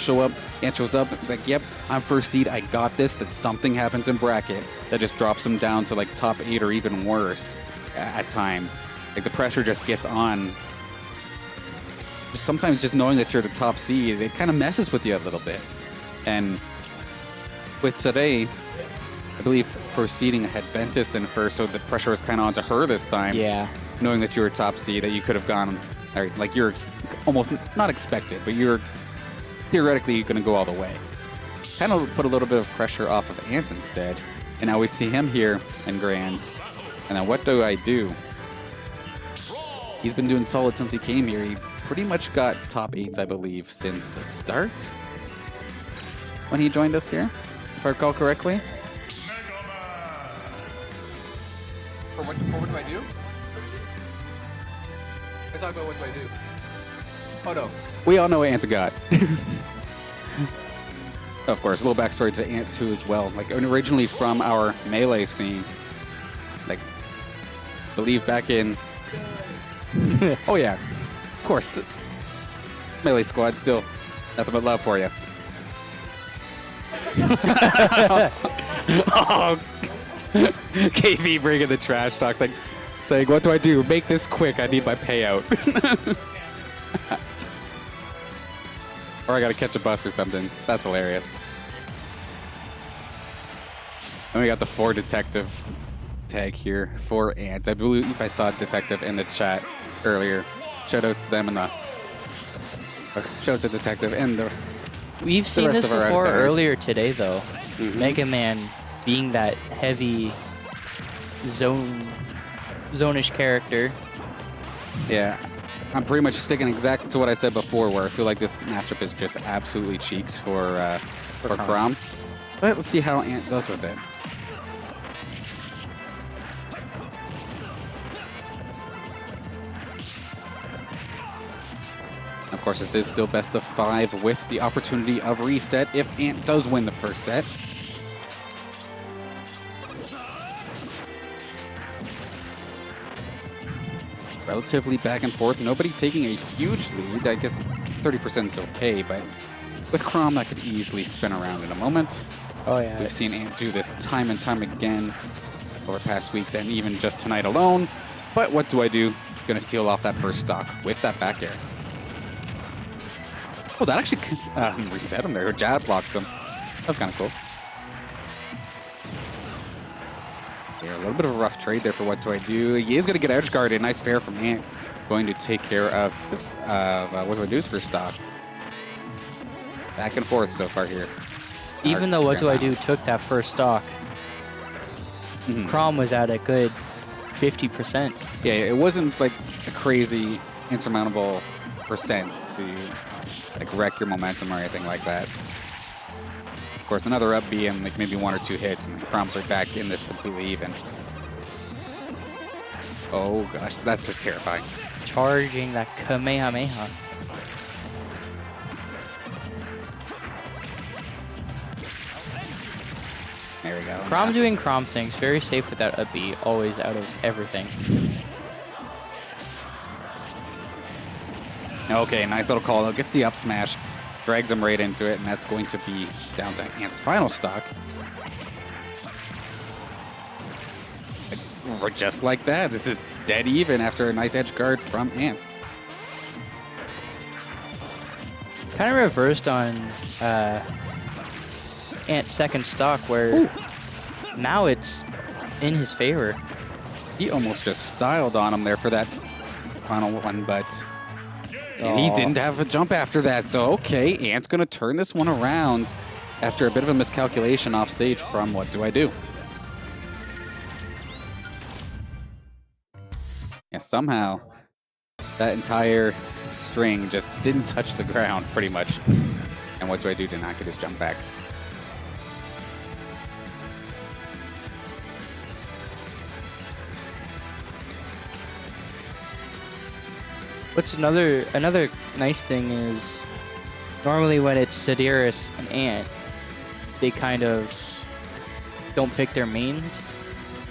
show up. Ant shows up. It's like, yep, I'm first seed. I got this. That something happens in bracket that just drops him down to like top 8 or even worse at times. Like the pressure just gets on. Sometimes just knowing that you're the top seed, it kind of messes with you a little bit. And with today, I believe first seeding had Ventus in first, so the pressure was kind of onto her this time. Yeah. Knowing that you were top seed, that you could have gone, or like you're almost not expected, but you're theoretically going to go all the way. Kind of put a little bit of pressure off of Ant instead. And now we see him here in Grands. And then what do I do? He's been doing solid since he came here. He pretty much got top 8s, I believe, since the start when he joined us here, if I recall correctly. For what do I do? Let's talk about what do I do. Oh no. We all know what Ant's got. Of course, a little backstory to Ant too as well. Like originally from our melee scene. Like, I believe back in... oh yeah, of course. Melee squad, still nothing but love for you. Oh, KV bringing the trash talk, saying, what do I do? Make this quick, I need my payout. Or I gotta catch a bus or something. That's hilarious. And we got the 4 detective tag here for Ant. I believe I saw detective in the chat earlier. Shout out to them and shout out to detective and the We've seen this before earlier today, though. Mm-hmm. Megaman being that heavy zone-ish character. Yeah, I'm pretty much sticking exactly to what I said before, where I feel like this matchup is just absolutely cheeks for Chrom. But let's see how Ant does with it. Of course, this is still best of 5 with the opportunity of reset if Ant does win the first set. Relatively back and forth. Nobody taking a huge lead. I guess 30% is okay, but with Chrom, that could easily spin around in a moment. Oh, yeah. We've seen Ant do this time and time again over past weeks and even just tonight alone. But what do I do? Gonna seal off that first stock with that back air. Oh, that actually reset him there. Jab blocked him. That was kind of cool. Yeah, a little bit of a rough trade there for what do I do. He is going to get edge guarded. Nice fair from Ant. Going to take care of what do I do's for stock. Back and forth so far here. Even though what do I do took that first stock, Chrom was at a good 50%. Yeah, it wasn't like a crazy insurmountable percent to like wreck your momentum or anything like that. Of course, another up B and like maybe 1 or 2 hits, and the Chroms are back in this completely even. Oh gosh, that's just terrifying. Charging that Kamehameha. There we go. Chrom doing Chrom things, very safe with that up B, always out of everything. Okay, nice little call. Gets the up smash, drags him right into it, and that's going to be down to Ant's final stock. Or just like that, this is dead even after a nice edge guard from Ant. Kind of reversed on Ant's second stock, where now it's in his favor. He almost just styled on him there for that final one, but and he didn't have a jump after that. So, okay, Ant's going to turn this one around after a bit of a miscalculation off stage from what do I do? Yeah, somehow that entire string just didn't touch the ground pretty much. And what do I do to not get his jump back? What's another nice thing is normally when it's Sideris and Ant, they kind of don't pick their mains.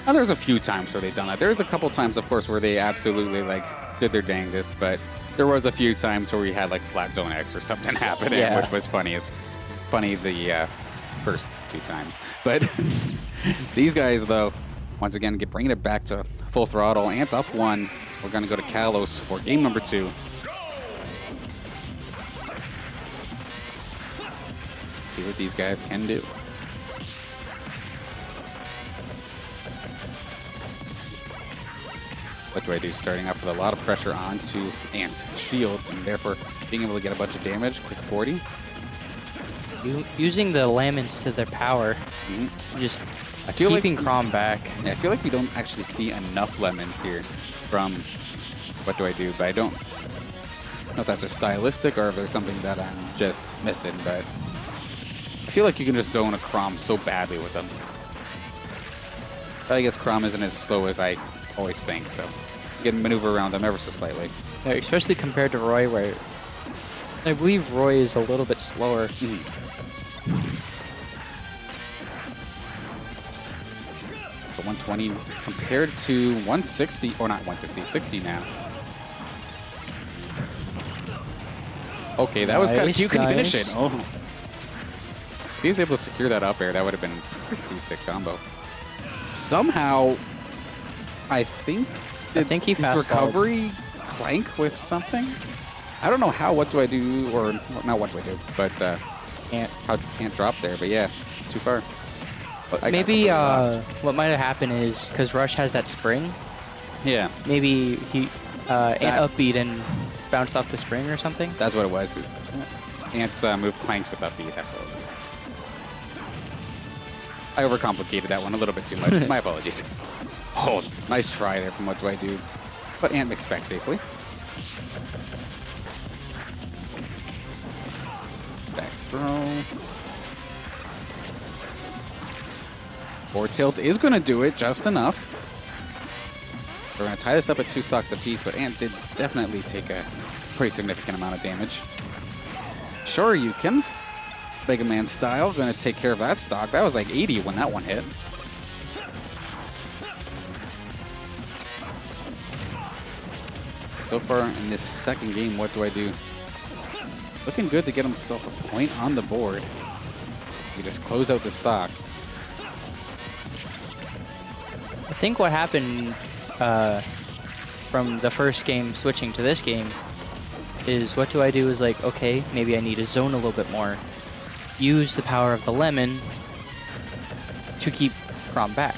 Now, there's a few times where they've done that. There's a couple times, of course, where they absolutely like did their dangest, but There was a few times where we had like flat zone X or something happening, Yeah. which was funny the first 2 times. But these guys, though, once again, bringing it back to full throttle. Ant up 1. We're going to go to Kalos for game number 2. Let's see what these guys can do. WutDoIDo starting off with a lot of pressure onto Ant's shields, and therefore being able to get a bunch of damage. Quick 40. Using the laments to their power, just feel like- keeping Chrom back. Yeah, I feel like we don't actually see enough lemons here from WutDoIDo, but I don't know if that's just stylistic or if there's something that I'm just missing, but I feel like you can just zone a Chrom so badly with them. But I guess Chrom isn't as slow as I always think, so you can maneuver around them ever so slightly. Yeah, especially compared to Roy, where I believe Roy is a little bit slower. So 120 compared to 160, or not 160, 60 now. Okay, that was kind of Nice, cute. Can he finish nice. it? Oh. If he was able to secure that up air, that would have been a pretty sick combo. Somehow, I think he his fast recovery clank with something. I don't know how WutDoIDo, or not WutDoIDo, but how Ant dropped there. But yeah, it's too far. But I got Maybe completely lost. what might have happened is because Rush has that spring, Yeah, maybe he Ant upbeat and bounced off the spring or something. that's what it was. Ant's move clanked with upbeat. That's what it was. I overcomplicated that one a little bit too much. My apologies. Oh, nice try there from WutDoIDo. But Ant makes back safely. Back throw. Forward tilt is going to do it just enough. We're going to tie this up at 2 stocks apiece, but Ant did definitely take a pretty significant amount of damage. Sure, you can. Megaman style, going to take care of that stock. That was like 80 when that one hit. So far in this second game, WutDoIDo? Looking good to get himself a point on the board. He just close out the stock. I think what happened from the first game switching to this game is WutDoIDo was like, okay, maybe I need to zone a little bit more. Use the power of the lemon to keep Chrom back.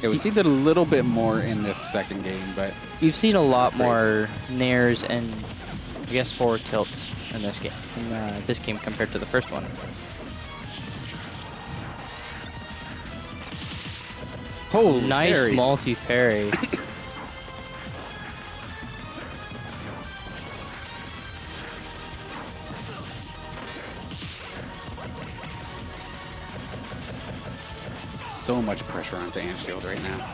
Yeah, we see that a little bit more in this second game, but You've seen a lot more nairs and I guess forward tilts in this game compared to the first one. oh, Nice parries. multi-parry. So much pressure onto Ant Shield right now.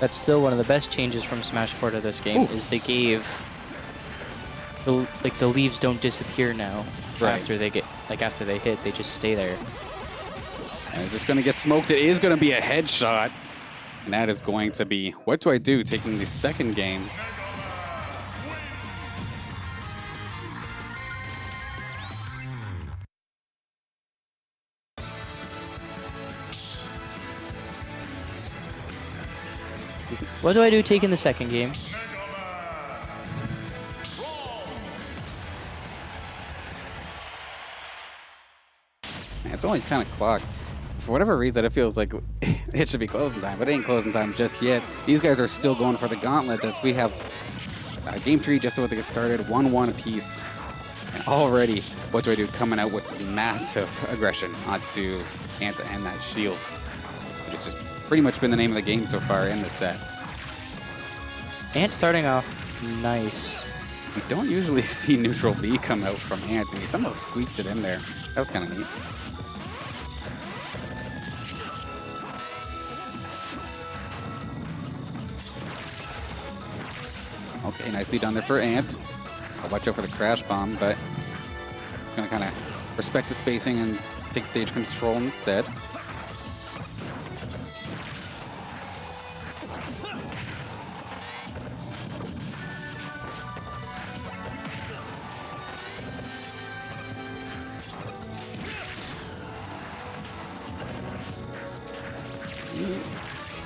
That's still one of the best changes from Smash 4 to this game. Ooh. Is they gave the leaves don't disappear now. Right. After they hit, they just stay there. And is this going to get smoked? It is going to be a headshot. And that is going to be WutDoIDo taking the second game. WutDoIDo taking the second game? Man, it's only 10 o'clock. For whatever reason, it feels like it should be closing time, but it ain't closing time just yet. These guys are still going for the gauntlet as we have game 3 just about to get started, 1-1 apiece. And already, WutDoIDo coming out with massive aggression onto Ant and that shield, which has just pretty much been the name of the game so far in this set. Ant starting off nice. We don't usually see neutral B come out from Ant, and he somehow squeaked it in there. That was kind of neat. Okay, nicely done there for Ant. I'll watch out for the crash bomb, but he's going to kind of respect the spacing and take stage control instead.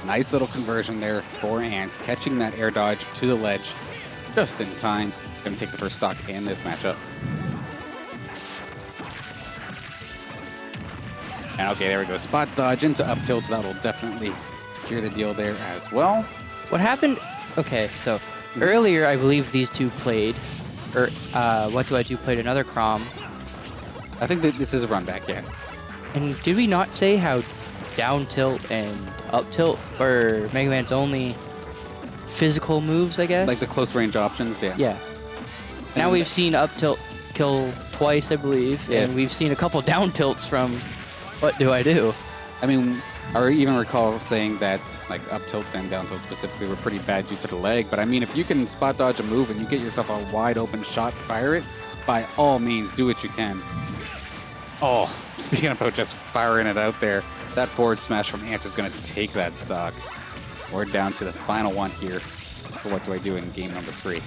Nice little conversion there for Ant, catching that air dodge to the ledge just in time. Going to take the first stock in this matchup. And okay, there we go. Spot dodge into up tilt. That will definitely secure the deal there as well. What happened? Okay, so earlier I believe these two played, or WutDoIDo played another Chrom. I think that this is a run back, yeah. And did we not say how down tilt and up tilt are Megaman's only physical moves, I guess? Like the close range options, yeah. Yeah. Now we've seen up tilt kill twice, I believe, Yes. and we've seen a couple down tilts from WutDoIDo. I mean, I even recall saying that like up tilt and down tilt specifically were pretty bad due to the leg. But I mean, if you can spot dodge a move and you get yourself a wide open shot to fire it, by all means, do what you can. Oh, speaking about just firing it out there, that forward smash from Ant is going to take that stock. We're down to the final one here for WutDoIDo in game number 3.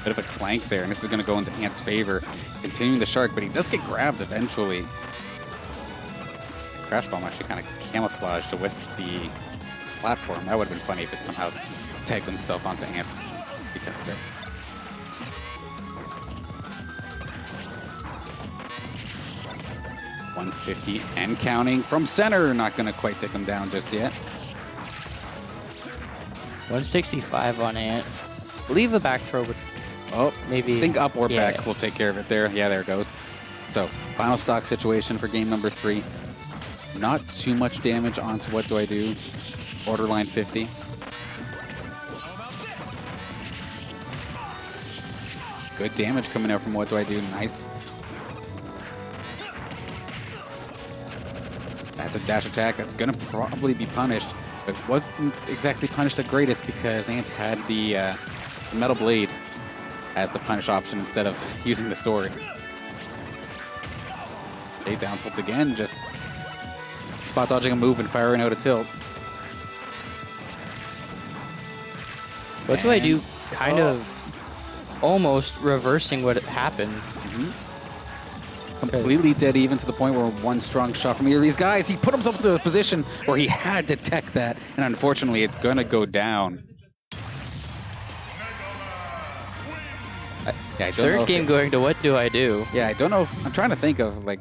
Bit of a clank there, and this is going to go into Ant's favor. Continuing the shark, but he does get grabbed eventually. Crash Bomb actually kind of camouflaged with the platform. That would have been funny if it somehow tagged himself onto Ant because of it. $150 and counting from center. Not going to quite take him down just yet. 165 on Ant. Leave a back throw would maybe. I think up or yeah. back will take care of it there. Yeah, there it goes. So, final stock situation for game number 3. Not too much damage onto WutDoIDo. Borderline 50. Good damage coming out from WutDoIDo. Nice. That's a dash attack that's going to probably be punished, but wasn't exactly punished the greatest because Ant had the metal blade as the punish option instead of using the sword. Okay, down tilt again, just spot dodging a move and firing out a tilt. WutDoIDo kind of almost reversing what happened. Completely dead even to the point where one strong shot from either of these guys, he put himself into a position where he had to tech that, and unfortunately it's going to go down. Yeah, I don't know Third game going to WutDoIDo. Yeah, I don't know if, I'm trying to think of like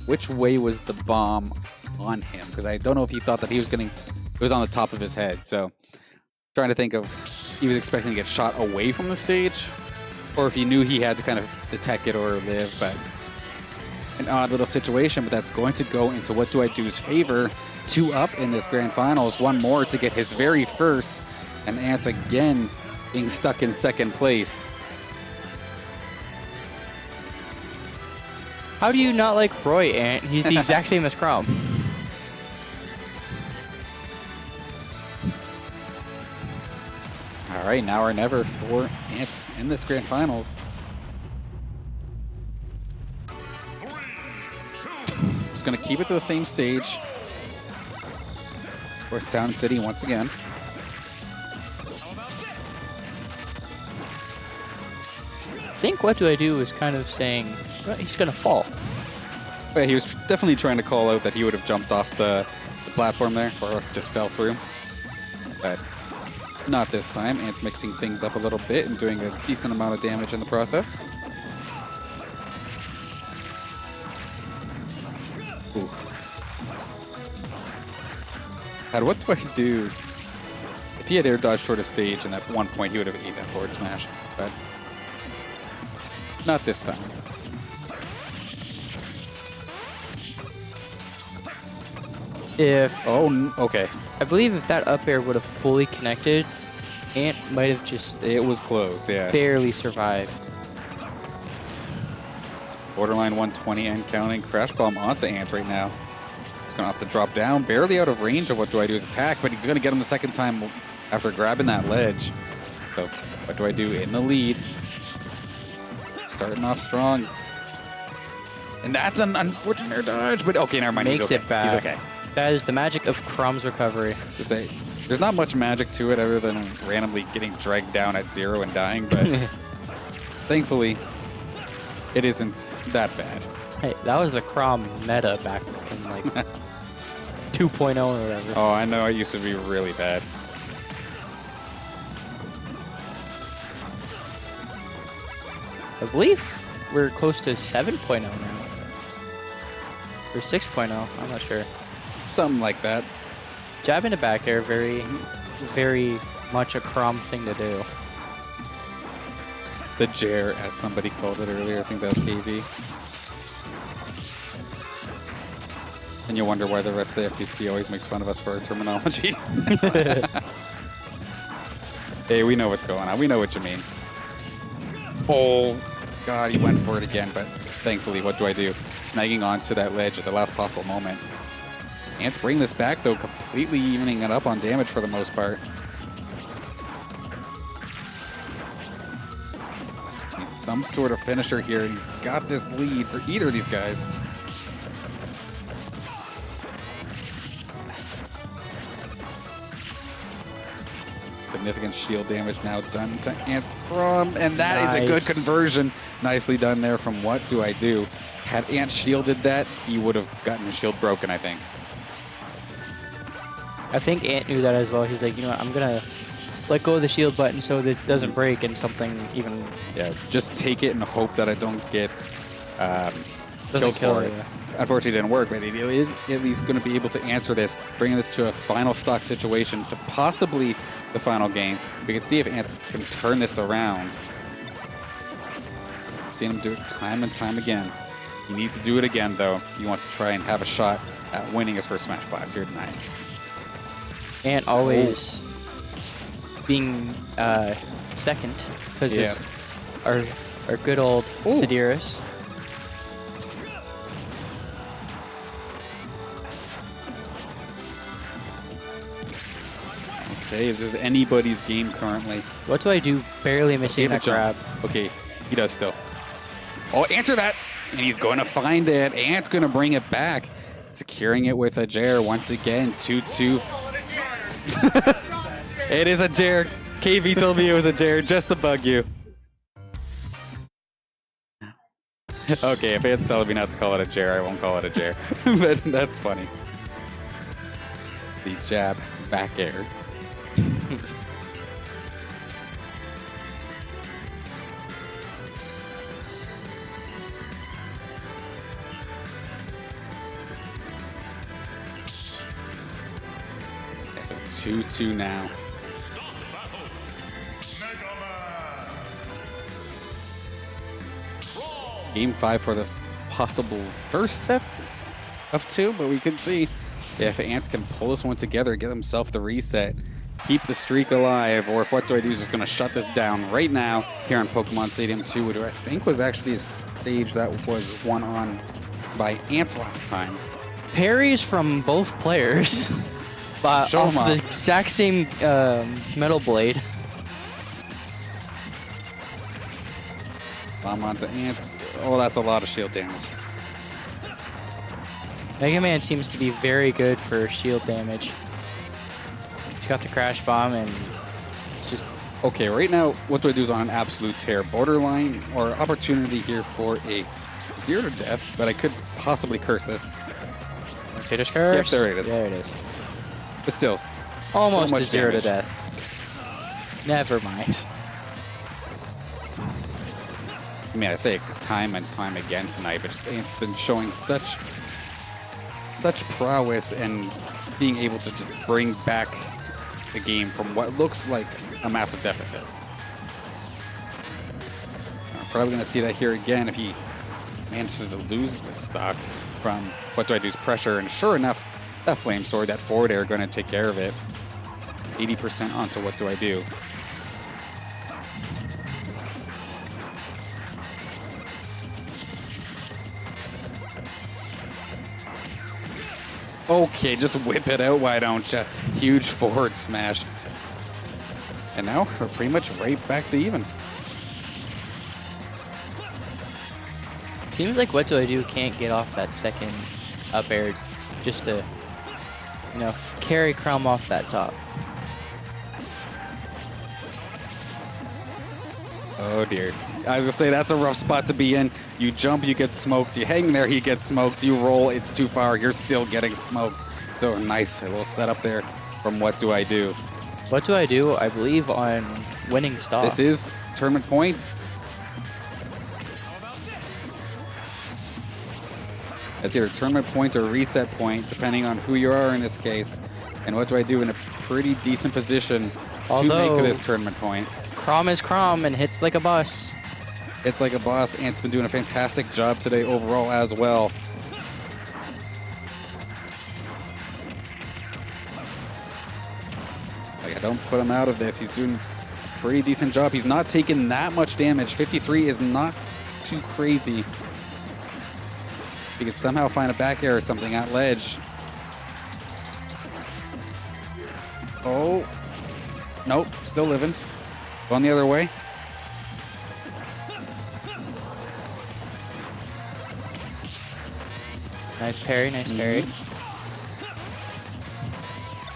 which way was the bomb on him, because I don't know if he thought that he was getting, it was on the top of his head. So trying to think of, he was expecting to get shot away from the stage, or if he knew he had to kind of detect it or live. But an odd little situation, but that's going to go into WutDoIDo's favor. 2 up in this grand finals, 1 more to get his very first, and Ant again being stuck in second place. How do you not like Roy, Ant? He's the exact same as Chrom. All right, now or never for Ant in this grand finals. Just going to keep it to the same stage. Of course, Town City once again. I think WutDoIDo was kind of saying, well, he's going to fall. Yeah, he was definitely trying to call out that he would have jumped off the platform there, or just fell through. But not this time. Ant's mixing things up a little bit and doing a decent amount of damage in the process. Ooh. God, what do I do? If he had air dodged toward a stage, and at one point he would have ate that forward smash. But not this time. Okay. I believe if that up air would have fully connected, Ant might have just It was close, yeah. barely survived. Borderline 120 and counting. Crash Bomb onto Ant right now. He's going to have to drop down, barely out of range of WutDoIDo's attack, but he's going to get him the second time after grabbing that ledge. So WutDoIDo in the lead. Starting off strong. And that's an unfortunate air dodge, but okay, never mind. Makes He's okay. it back. He's okay. That is the magic of Chrom's recovery. To say, there's not much magic to it other than randomly getting dragged down at 0 and dying, but thankfully, it isn't that bad. Hey, that was the Chrom meta back in like 2.0 or whatever. Oh, I know. It used to be really bad. I believe we're close to 7.0 now. Or 6.0, I'm not sure. Something like that. Jab into back air, very, very much a Chrom thing to do. The Jer, as somebody called it earlier. I think that was KV. And you wonder why the rest of the FGC always makes fun of us for our terminology. Hey, we know what's going on. We know what you mean. Oh, God, he went for it again, but thankfully, WutDoIDo? Snagging onto that ledge at the last possible moment. Ant's bringing this back, though, completely evening it up on damage for the most part. Needs some sort of finisher here, and he's got this lead for either of these guys. Significant shield damage now done to Ant's Chrom, and that is a good conversion. Nicely done there from WutDoIDo? Had Ant shielded that, he would have gotten his shield broken, I think. I think Ant knew that as well. He's like, you know what, I'm going to let go of the shield button so that it doesn't break and something even... Yeah, just take it and hope that I don't get doesn't kill it. you. Unfortunately, it didn't work, but he is at least going to be able to answer this, bringing this to a final stock situation to possibly the final game. We can see if Ant can turn this around. Seen him do it time and time again. He needs to do it again, though. He wants to try and have a shot at winning his first Smash Class here tonight. Ant always being second because our good old Sidiris. Okay, if this is anybody's game currently. WutDoIDo? Barely missing that grab. Okay, he does still. Oh, answer that! And he's going to find it. Ant's going to bring it back. Securing it with a Jer once again. 2-2. It is a Jer. KV told me it was a Jer just to bug you. Okay, if Ant's telling me not to call it a Jer, I won't call it a Jer. But that's funny. The jab back air. So 2-2 now. Game 5 for the possible first set of 2, but we could see if Ant can pull this one together, get himself the reset, keep the streak alive, or if WutDoIDo is just going to shut this down right now here on Pokemon Stadium 2, which I think was actually a stage that was won on by Ant last time. Parries from both players. Off the exact same Metal Blade. Bomb onto Ants. Oh, that's a lot of shield damage. Megaman seems to be very good for shield damage. He's got the Crash Bomb and it's just... Okay, right now, WutDoIDo is on an absolute tear. Borderline or opportunity here for a 0 to death, but I could possibly curse this. Rotator's Curse? Yep, there it is. There it is. But still, almost so a 0 to damage. death. Never mind. I mean, I say it time and time again tonight, but it's been showing such prowess and being able to just bring back the game from what looks like a massive deficit. I'm probably going to see that here again if he manages to lose the stock from WutDoIDo's pressure, and sure enough, that Flame Sword, that forward air, going to take care of it. 80% onto WutDoIDo. Okay, just whip it out, why don't you? Huge forward smash. And now we're pretty much right back to even. Seems like WutDoIDo can't get off that second up air just to, you know, carry Chrom off that top. Oh dear. I was gonna say that's a rough spot to be in. You jump, you get smoked. You hang there, he gets smoked. You roll, it's too far. You're still getting smoked. So nice, a little setup there from What Do I Do. What do I do? I believe on winning stock. This is tournament point. It's either tournament point or reset point, depending on who you are in this case. And What Do I Do in a pretty decent position to make this tournament point. Chrom is Chrom and hits like a bus. It's like a boss. Ant's been doing a fantastic job today overall as well. Like, I don't put him out of this. He's doing a pretty decent job. He's not taking that much damage. 53 is not too crazy. He could somehow find a back air or something at ledge. Oh. Nope, still living. Going the other way. Nice parry, nice parry.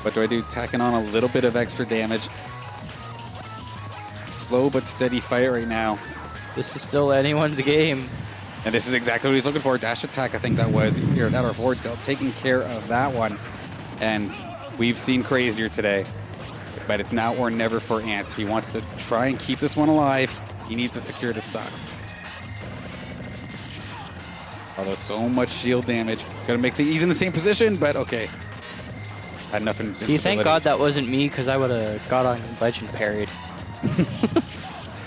What do I do? Tacking on a little bit of extra damage. Slow but steady fight right now. This is still anyone's game. And this is exactly what he's looking for. Dash attack, I think that was. Here, that or forward tilt, taking care of that one. And we've seen crazier today. But it's now or never for Ant. He wants to try and keep this one alive. He needs to secure the stock. Although so much shield damage. Gonna make he's in the same position, but okay. Had enough invincibility. See, thank God that wasn't me, because I would have got on ledge and parried.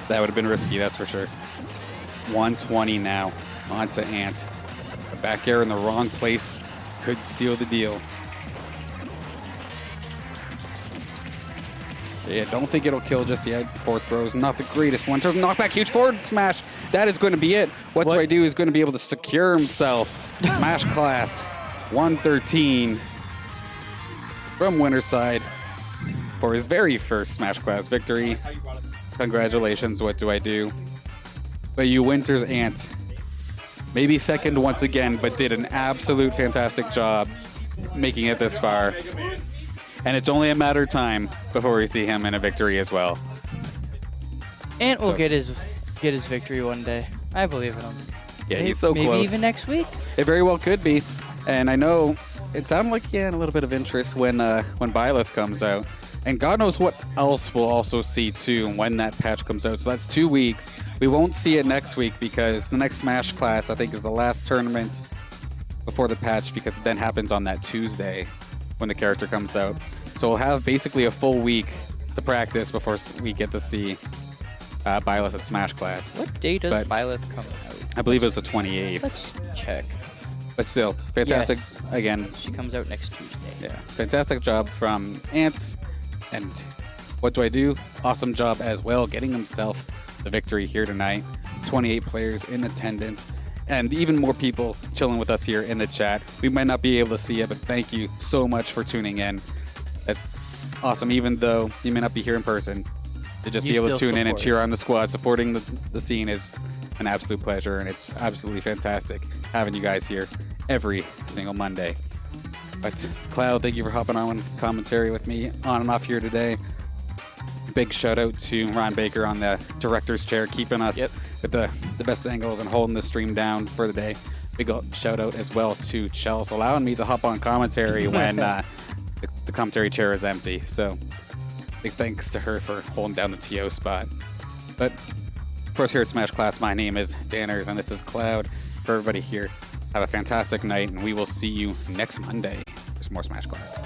That would have been risky, that's for sure. 120 now. On to Ant. A back air in the wrong place could seal the deal. Yeah, don't think it'll kill just yet. Fourth throw is not the greatest one. Just knockback, huge forward smash. That is going to be it. What do I do is going to be able to secure himself. Smash class 113 from winner's side for his very first Smash class victory. Congratulations, What Do I Do? But you Winter's Ant, maybe second once again, but did an absolute fantastic job making it this far. And it's only a matter of time before we see him in a victory as well. Ant will get his victory one day. I believe in him. Yeah, he's so close. Maybe even next week. It very well could be. And I know it sounded like he had a little bit of interest when Byleth comes out. And God knows what else we'll also see too when that patch comes out. So that's 2 weeks. We won't see it next week because the next Smash class, I think, is the last tournament before the patch, because it then happens on that Tuesday when the character comes out. So we'll have basically a full week to practice before we get to see Byleth at Smash class. What day does Byleth come out? I believe it was the 28th. Let's check. But still, fantastic. Yes. Again. She comes out next Tuesday. Yeah, fantastic job from Ant. And What Do I Do? Awesome job as well, getting himself the victory here tonight. 28 players in attendance, and even more people chilling with us here in the chat. We might not be able to see it, but thank you so much for tuning in. That's awesome, even though you may not be here in person. To just be able to tune in and cheer on the squad, supporting the scene is an absolute pleasure, and it's absolutely fantastic having you guys here every single Monday. But Cloud, thank you for hopping on with commentary with me on and off here today. Big shout out to Ron Baker on the director's chair, keeping us with the best angles and holding the stream down for the day. Big shout out as well to Chelsea, allowing me to hop on commentary when the commentary chair is empty. So big thanks to her for holding down the TO spot. But of course, here at Smash Class, my name is Danners, and this is Cloud. For everybody here, have a fantastic night, and we will see you next Monday for some more Smash Class.